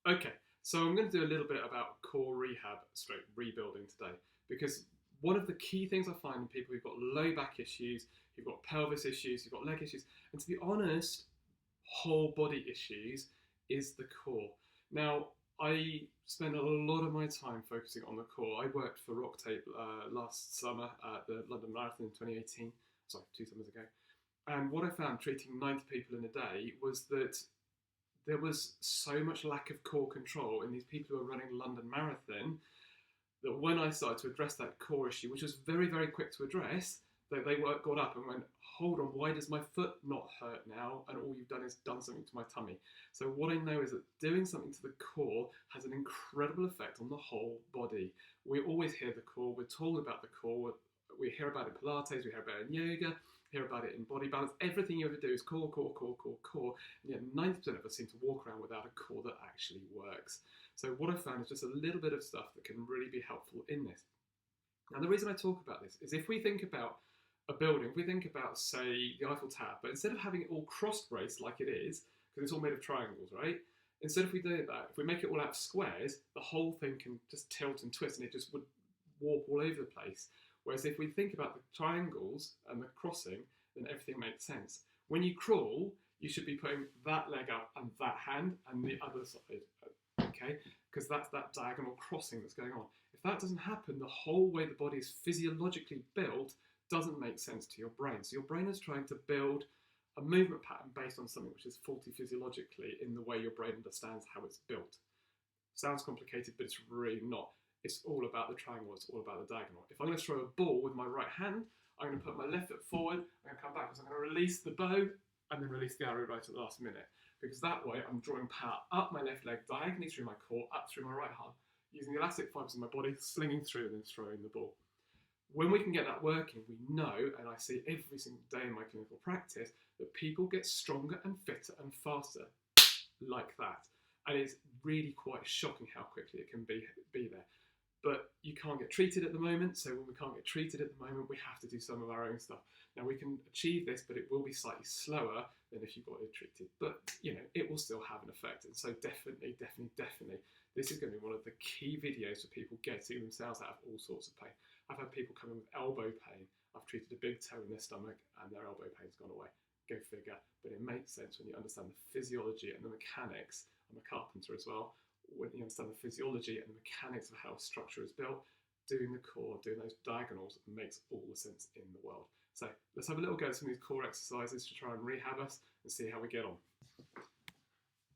Okay, so I'm going to do a little bit about core rehab stroke rebuilding today because one of the key things I find in people who've got low back issues, who've got pelvis issues, who've got leg issues, and to be honest, whole body issues is the core. Now, I spend a lot of my time focusing on the core. I worked for Rock Tape last summer at the London Marathon in 2018, sorry, 2 summers ago. And what I found treating 90 people in a day was that there was so much lack of core control in these people who are running London Marathon that when I started to address that core issue, which was very, very quick to address, that they got up and went, hold on, why does my foot not hurt now? And all you've done is done something to my tummy. So what I know is that doing something to the core has an incredible effect on the whole body. We always hear the core, we're told about the core, we hear about it in Pilates, we hear about it in yoga, hear about it in body balance. Everything you ever do is core, core, core, core, core. And yet 90% of us seem to walk around without a core that actually works. So what I've found is just a little bit of stuff that can really be helpful in this. Now the reason I talk about this is if we think about a building, if we think about, say, the Eiffel Tower, but instead of having it all cross-braced like it is, because it's all made of triangles, right? Instead if we do that, if we make it all out of squares, the whole thing can just tilt and twist and it just would warp all over the place. Whereas if we think about the triangles and the crossing, then everything makes sense. When you crawl, you should be putting that leg up and that hand and the other side, okay? Because that's that diagonal crossing that's going on. If that doesn't happen, the whole way the body is physiologically built doesn't make sense to your brain. So your brain is trying to build a movement pattern based on something which is faulty physiologically in the way your brain understands how it's built. Sounds complicated, but it's really not. It's all about the triangle, it's all about the diagonal. If I'm going to throw a ball with my right hand, I'm going to put my left foot forward, I'm going to come backwards, I'm going to release the bow, and then release the arrow right at the last minute. Because that way I'm drawing power up my left leg, diagonally through my core, up through my right arm, using the elastic fibers in my body, slinging through and then throwing the ball. When we can get that working, we know, and I see every single day in my clinical practice, that people get stronger and fitter and faster like that. And it's really quite shocking how quickly it can be there. But you can't get treated at the moment, so when we can't get treated at the moment, we have to do some of our own stuff. Now we can achieve this, but it will be slightly slower than if you got it treated. But, you know, it will still have an effect. And so definitely, this is going to be one of the key videos for people getting themselves out of all sorts of pain. I've had people come in with elbow pain. I've treated a big toe in their stomach and their elbow pain's gone away. Go figure. But it makes sense when you understand the physiology and the mechanics. I'm a carpenter as well. When you understand the physiology and the mechanics of how a structure is built, doing the core, doing those diagonals makes all the sense in the world. So let's have a little go at some of these core exercises to try and rehab us and see how we get on.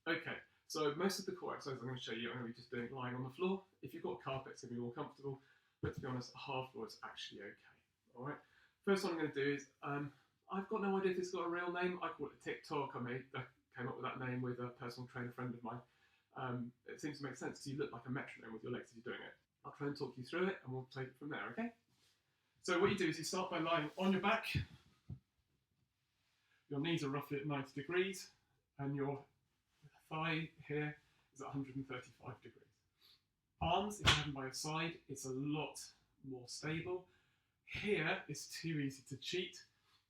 Okay, so most of the core exercises I'm going to show you, I'm going to be just doing lying on the floor. If you've got carpet, it's going to be more comfortable, but to be honest, a hard floor is actually okay. All right. First one I'm going to do is, I've got no idea if it's got a real name. I call it TikTok. I came up with that name with a personal trainer friend of mine. It seems to make sense. So you look like a metronome with your legs as you're doing it. I'll try and talk you through it and we'll take it from there, okay? So what you do is you start by lying on your back. Your knees are roughly at 90 degrees and your thigh here is at 135 degrees. Arms, if you have them by your side, it's a lot more stable. Here is too easy to cheat.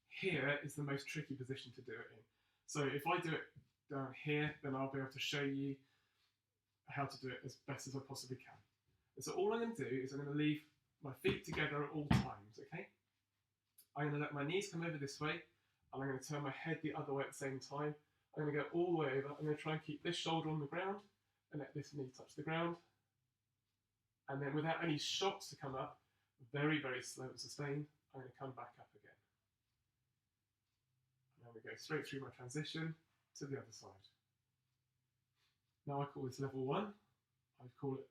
Here is the most tricky position to do it in. So if I do it down here, then I'll be able to show you how to do it as best as I possibly can. And so all I'm going to do is I'm going to leave my feet together at all times, okay? I'm going to let my knees come over this way, and I'm going to turn my head the other way at the same time. I'm going to go all the way over. I'm going to try and keep this shoulder on the ground, and let this knee touch the ground. And then without any shocks to come up, very, very slow and sustained, I'm going to come back up again. And then we go straight through my transition to the other side. Now I call this level 1. I call it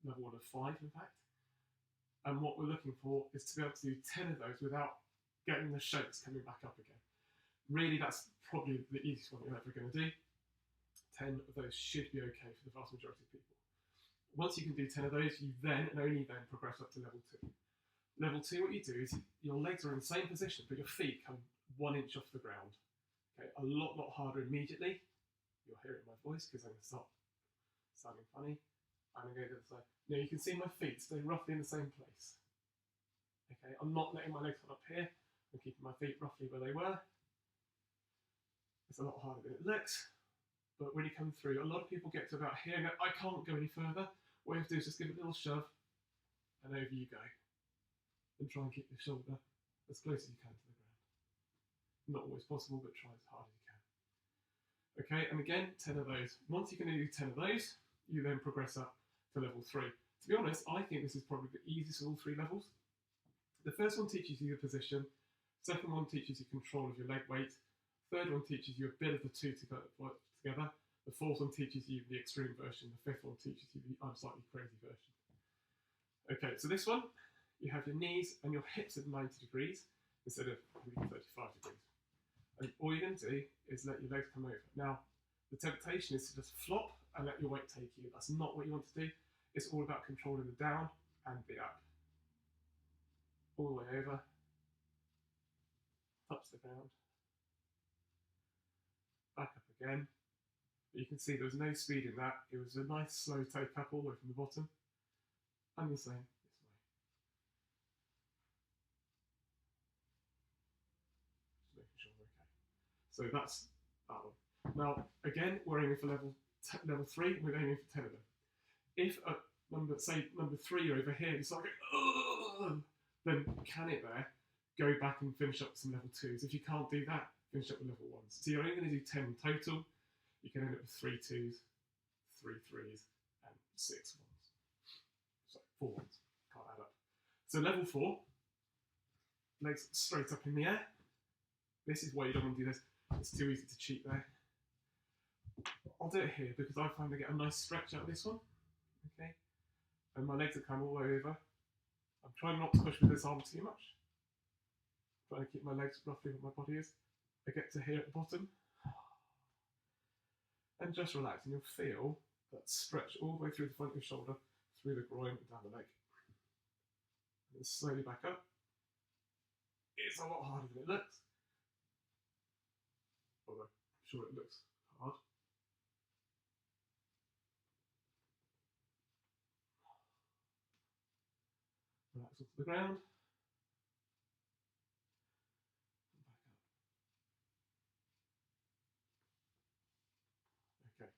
level 1 of 5, in fact. And what we're looking for is to be able to do 10 of those without getting the shakes coming back up again. Really, that's probably the easiest one you're ever going to do. 10 of those should be okay for the vast majority of people. Once you can do 10 of those, you then, and only then, progress up to level 2. Level 2, what you do is your legs are in the same position, but your feet come 1 inch off the ground. Okay, a lot harder immediately. You'll hear it in my voice because I'm going to stop sounding funny. I'm going to go to the other side. Now you can see my feet stay roughly in the same place. Okay, I'm not letting my legs come up here. I'm keeping my feet roughly where they were. It's a lot harder than it looks. But when you come through, a lot of people get to about here and go, I can't go any further. What you have to do is just give it a little shove, and over you go. And try and keep your shoulder as close as you can to the ground. Not always possible, but try as hard as you can. Okay, and again, 10 of those. Once you can do 10 of those, you then progress up to level 3. To be honest, I think this is probably the easiest of all 3 levels. The first one teaches you the position. Second one teaches you control of your leg weight. Third one teaches you a bit of the 2 to work together. The fourth one teaches you the extreme version. The fifth one teaches you the I'm slightly crazy version. Okay, so this one, you have your knees and your hips at 90 degrees instead of 35 degrees. And all you're going to do is let your legs come over. Now, the temptation is to just flop and let your weight take you. That's not what you want to do. It's all about controlling the down and the up. All the way over, touch the ground, back up again. But you can see there was no speed in that. It was a nice slow take up all the way from the bottom. And the same this way. Just making sure we're okay. So that's that one. Now, again, we're aiming for level 3. We're aiming for 10 of them. If at number 3 you're over here, you start going, then can it there? Go back and finish up some level 2s. If you can't do that, finish up with level 1s. So you're only going to do 10 in total. You can end up with 3 2s, 3 3s, and 6 1s. So 4 1s. Can't add up. So level 4, legs straight up in the air. This is why you don't want to do this. It's too easy to cheat there. I'll do it here because I find I get a nice stretch out of this one. Okay, and my legs are kind of all the way over. I'm trying not to push with this arm too much. I'm trying to keep my legs roughly where my body is. I get to here at the bottom. And just relax, and you'll feel that stretch all the way through the front of your shoulder, through the groin, and down the leg. And then slowly back up. It's a lot harder than it looks. Although, I'm sure it looks hard. Relax onto the ground. And back up. Okay.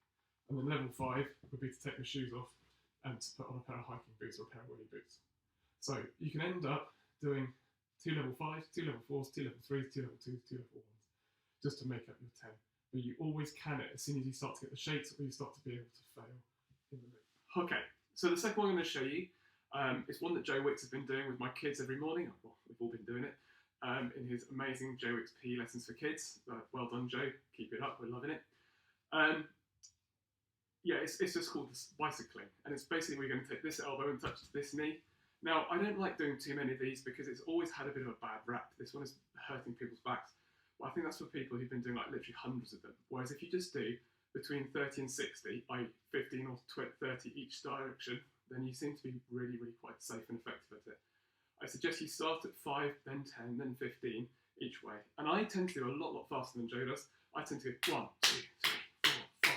And then level 5 would be to take the shoes off and to put on a pair of hiking boots or a pair of woolly boots. So you can end up doing 2 level 5s, 2 level 4s, 2 level 3s, 2 level 2s, 2 level 1s, just to make up your 10. But you always can it as soon as you start to get the shakes or you start to be able to fail in the middle. Okay, so the second one I'm going to show you is one that Joe Wicks has been doing with my kids every morning. Well, we've all been doing it in his amazing Joe Wicks PE lessons for kids. Well done, Joe. Keep it up. We're loving it. Yeah, it's just called bicycling, and it's basically we're going to take this elbow and touch this knee. Now, I don't like doing too many of these because it's always had a bit of a bad rap. This one is hurting people's backs. But I think that's for people who've been doing like literally hundreds of them. Whereas if you just do between 30 and 60, i.e. 15 or 30 each direction, then you seem to be really, really quite safe and effective at it. I suggest you start at 5, then 10, then 15 each way. And I tend to do a lot faster than Joe does. I tend to go 1, 2, 3, 4, 5,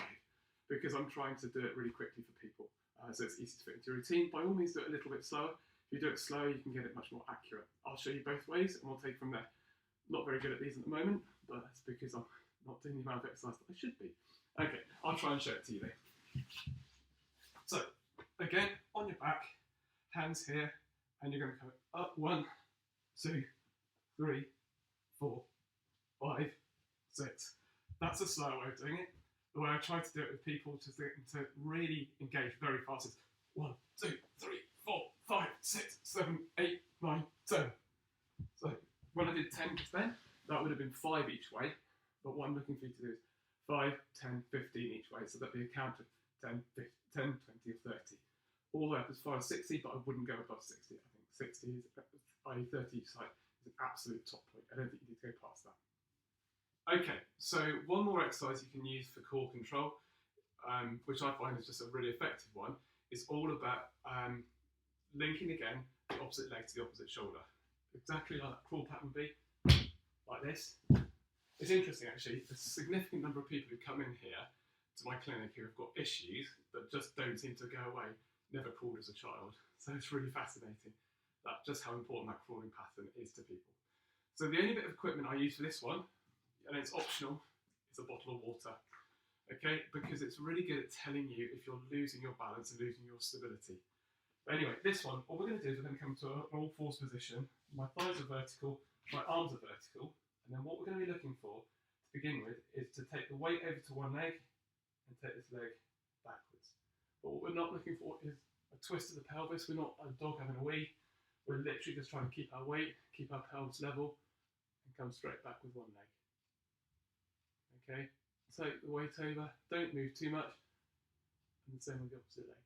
because I'm trying to do it really quickly for people. So it's easy to fit into your routine. By all means, do it a little bit slower. If you do it slow, you can get it much more accurate. I'll show you both ways, and we'll take from there. Not very good at these at the moment, but that's because I'm not doing the amount of exercise that I should be. Okay, I'll try and show it to you then. So, again, on your back, hands here, and you're going to go up 1, 2, 3, 4, 5, 6. That's a slower way of doing it. The way I try to do it with people to really engage very fast is 1, 2, 3, 4, 5, 6, 7, 8, 9, 10. So when I did 10 just then, that would have been 5 each way. But what I'm looking for you to do is 5, 10, 15 each way. So that'd be a count of 10, 15, 10, 20, or 30. All the way up as far as 60, but I wouldn't go above 60. I think 60 is, i.e. 30 each side, is an absolute top point. I don't think you need to go past that. Okay, so one more exercise you can use for core control, which I find is just a really effective one, is all about linking again the opposite leg to the opposite shoulder. Exactly like that crawl pattern would be, like this. It's interesting actually, a significant number of people who come in here to my clinic who have got issues that just don't seem to go away, never crawled as a child. So it's really fascinating that just how important that crawling pattern is to people. So the only bit of equipment I use for this one, and it's optional, is a bottle of water. okay? Because it's really good at telling you if you're losing your balance and losing your stability. But anyway, this one, all we're going to do is we're going to come to an all fours position. My thighs are vertical, my arms are vertical, and then what we're going to be looking for to begin with is to take the weight over to one leg and take this leg backwards. But what we're not looking for is a twist of the pelvis. We're not a dog having a wee. We're literally just trying to keep our weight, keep our pelvis level, and come straight back with one leg. Okay, take the weight over, don't move too much, and the same with the opposite leg.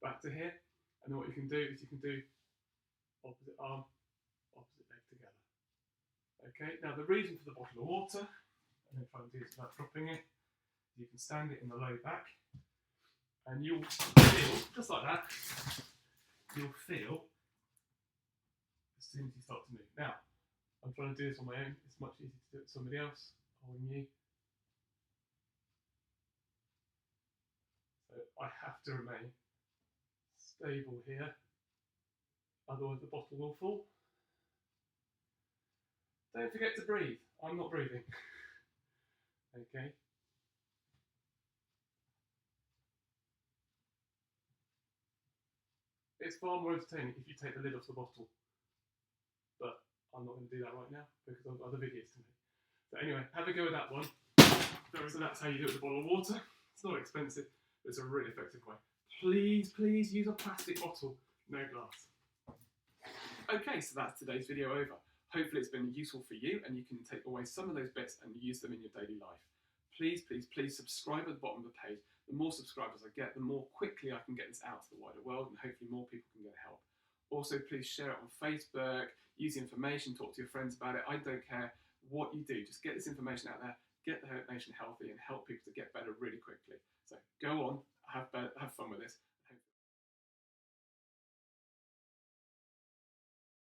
Back to here, and then what you can do is you can do opposite arm, opposite leg together. Okay, now the reason for the bottle of water, and then try and do this without dropping it, you can stand it in the low back, and you'll feel, just like that, you'll feel as soon as you start to move. Now, I'm trying to do this on my own, it's much easier to do it with somebody else, holding you. So I have to remain stable here, otherwise the bottle will fall. Don't forget to breathe. I'm not breathing. Okay. It's far more entertaining if you take the lid off the bottle, but I'm not going to do that right now because I've got other videos to make. So anyway, have a go with that one. So that's how you do it with a bottle of water. It's not expensive, but it's a really effective way. Please, please use a plastic bottle, no glass. Okay, so that's today's video over. Hopefully it's been useful for you and you can take away some of those bits and use them in your daily life. Please, please, please subscribe at the bottom of the page. The more subscribers I get, the more quickly I can get this out to the wider world and hopefully more people can get help. Also, please share it on Facebook, use the information, talk to your friends about it. I don't care what you do, just get this information out there, get the nation healthy and help people to get better really quickly. So go on, have fun with this,